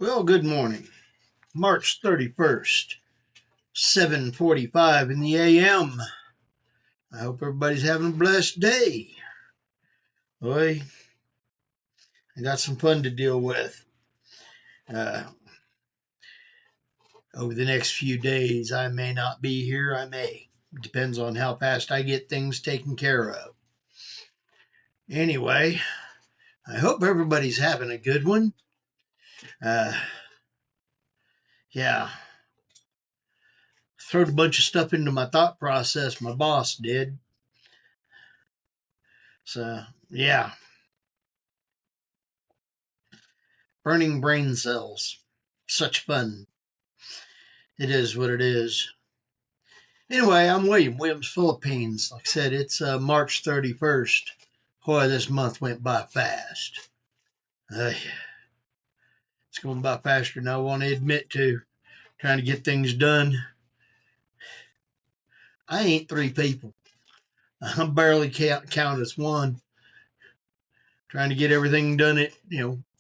Well, good morning. March 31st, 7:45 in the AM. I hope everybody's having a blessed day. Boy, I got some fun to deal with. Uh, Over the next few days, I may not be here. I may. Depends on how fast I get things taken care of. Anyway, I hope everybody's having a good one. Uh, yeah, throwed a bunch of stuff into my thought process. My boss did. So, yeah, burning brain cells. Such fun. It is what it is. Anyway, I'm Williams, Philippines. Like I said, it's March 31st. Boy, this month went by fast. It's going by faster than I want to admit to. Trying to get things done. I ain't three people. I'm barely count as one. Trying to get everything done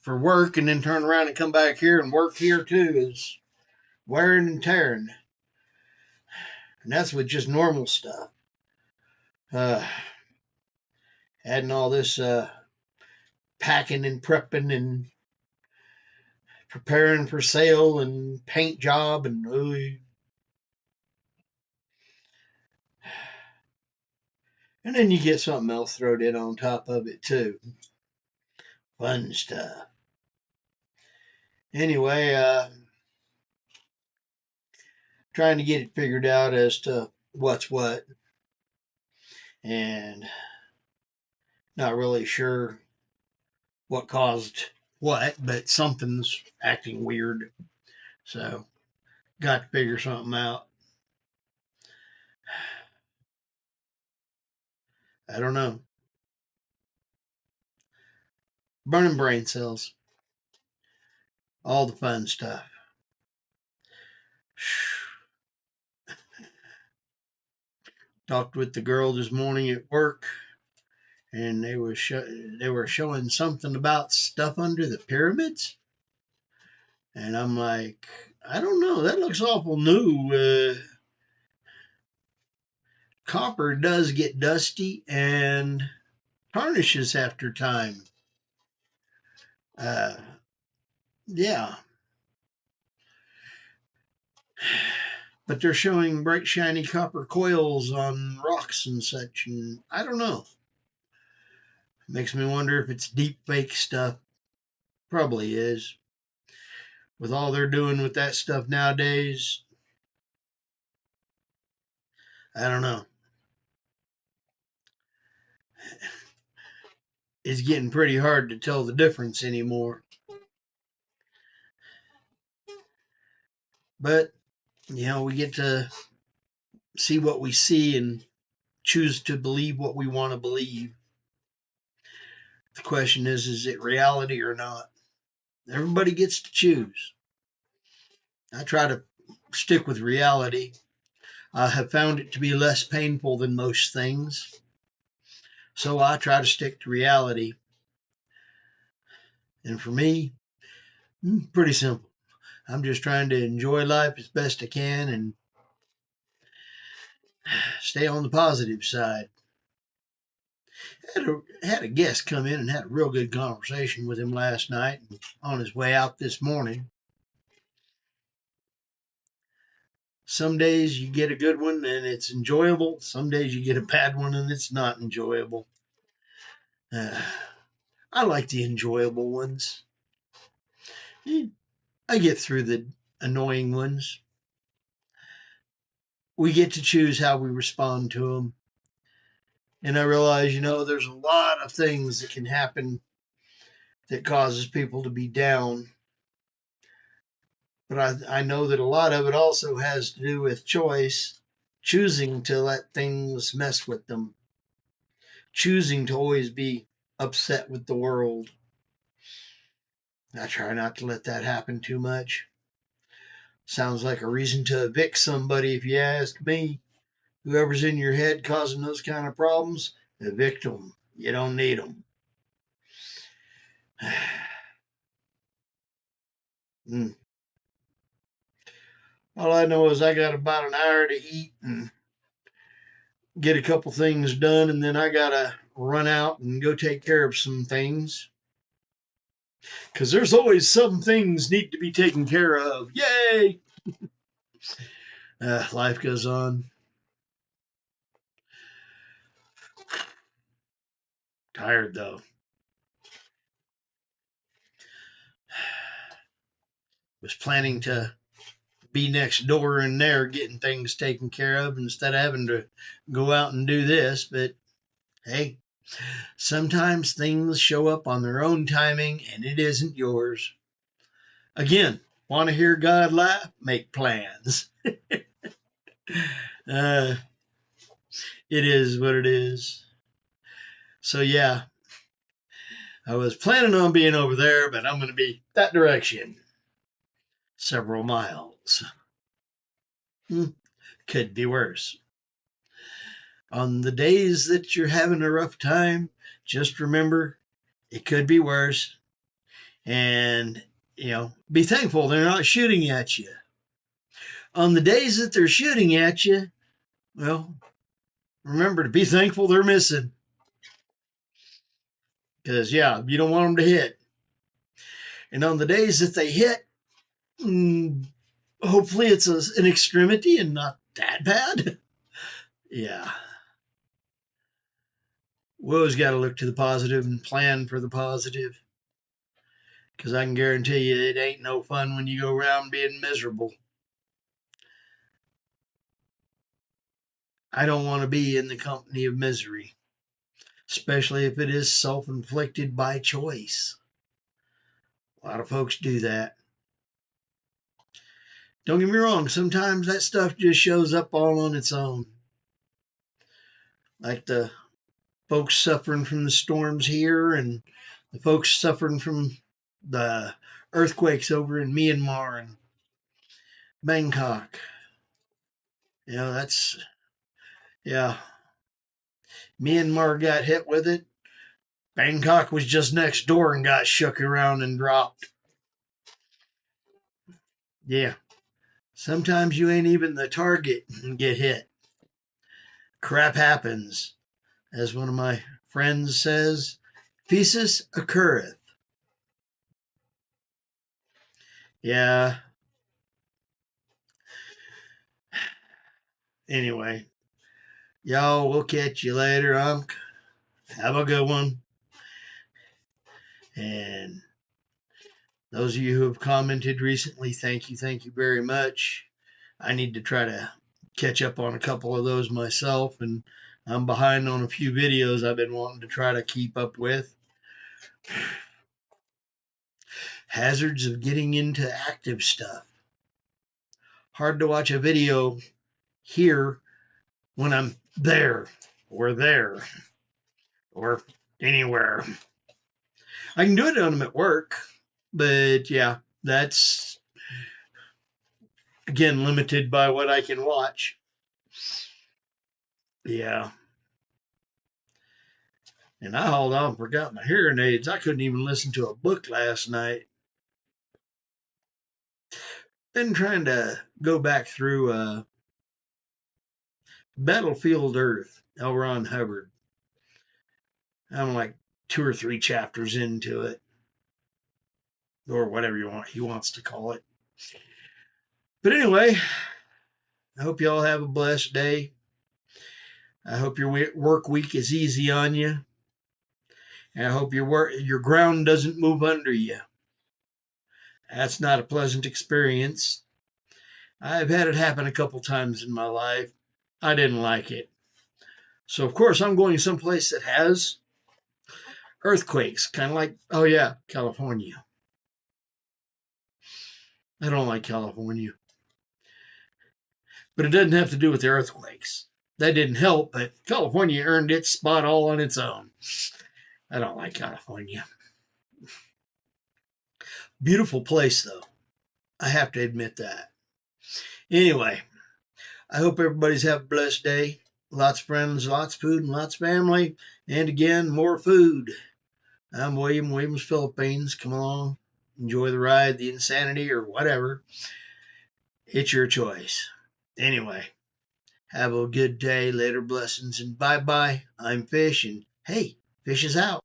for work and then turn around and come back here and work here too is wearing and tearing. And that's with just normal stuff. Uh, Adding all this packing and prepping and preparing for sale and paint job and then you get something else thrown in on top of it too. Fun stuff. Anyway, trying to get it figured out as to what's what, and not really sure what caused what, but something's acting weird. So, got to figure something out. I don't know. Burning brain cells, all the fun stuff. Talked with the girl this morning at work, and they were showing something about stuff under the pyramids, and I'm like, I don't know, that looks awful new. Copper does get dusty and tarnishes after time. Uh, yeah, but they're showing bright shiny copper coils on rocks and such, and I don't know. Makes me wonder if it's deep fake stuff. Probably is. With all they're doing with that stuff nowadays, I don't know. It's getting pretty hard to tell the difference anymore. But, we get to see what we see and choose to believe what we want to believe. The question is it reality or not? Everybody gets to choose. I try to stick with reality. I have found it to be less painful than most things. So I try to stick to reality. And for me, pretty simple. I'm just trying to enjoy life as best I can and stay on the positive side. Had a guest come in and had a real good conversation with him last night on his way out this morning. Some days you get a good one and it's enjoyable. Some days you get a bad one and it's not enjoyable. Uh, I like the enjoyable ones. I get through the annoying ones. We get to choose how we respond to them. And I realize, there's a lot of things that can happen that causes people to be down. But I know that a lot of it also has to do with choice, choosing to let things mess with them, choosing to always be upset with the world. I try not to let that happen too much. Sounds like a reason to evict somebody if you ask me. Whoever's in your head causing those kind of problems, evict them. You don't need them. Mm. All I know is I got about an hour to eat and get a couple things done, and then I gotta run out and go take care of some things. Because there's always some things need to be taken care of. Yay! Life goes on. Tired though. Was planning to be next door in there getting things taken care of instead of having to go out and do this. But hey, sometimes things show up on their own timing and it isn't yours. Again, want to hear God laugh? Make plans. uh, it is what it is. So yeah, I was planning on being over there, but I'm going to be that direction. Several miles. Could be worse. On the days that you're having a rough time, just remember it could be worse. And, be thankful they're not shooting at you. On the days that they're shooting at you, well, remember to be thankful they're missing. Because, yeah, you don't want them to hit. And on the days that they hit, hopefully it's an extremity and not that bad. Yeah. We always got to look to the positive and plan for the positive. Because I can guarantee you it ain't no fun when you go around being miserable. I don't want to be in the company of misery, especially if it is self-inflicted by choice. A lot of folks do that. Don't get me wrong, sometimes that stuff just shows up all on its own. Like the folks suffering from the storms here and the folks suffering from the earthquakes over in Myanmar and Bangkok. Yeah. Myanmar got hit with it. Bangkok was just next door and got shook around and dropped. Yeah. Sometimes you ain't even the target and get hit. Crap happens. As one of my friends says, physis occurreth. Yeah. Anyway, y'all, we'll catch you later, Unc. Have a good one. And those of you who have commented recently, thank you very much. I need to try to catch up on a couple of those myself, and I'm behind on a few videos I've been wanting to try to keep up with. Hazards of getting into active stuff. Hard to watch a video here when I'm there or anywhere. I can do it when I'm at work, but yeah, that's again limited by what I can watch. Yeah. And I hauled off and forgot my hearing aids. I couldn't even listen to a book last night. Been trying to go back through Battlefield Earth, L. Ron Hubbard. I'm like 2 or 3 chapters into it, or whatever he wants to call it. But anyway, I hope you all have a blessed day. I hope your work week is easy on you. And I hope your ground doesn't move under you. That's not a pleasant experience. I've had it happen a couple times in my life. I didn't like it. So, of course, I'm going someplace that has earthquakes, kind of like, oh yeah, California. I don't like California. But it doesn't have to do with the earthquakes. That didn't help, but California earned its spot all on its own. I don't like California. Beautiful place, though. I have to admit that. Anyway, I hope everybody's have a blessed day. Lots of friends, lots of food, and lots of family. And again, more food. I'm Williams, Philippines. Come along. enjoy the ride, the insanity, or whatever. It's your choice. Anyway, have a good day. Later blessings and bye bye. I'm Fish, and hey, Fish is out.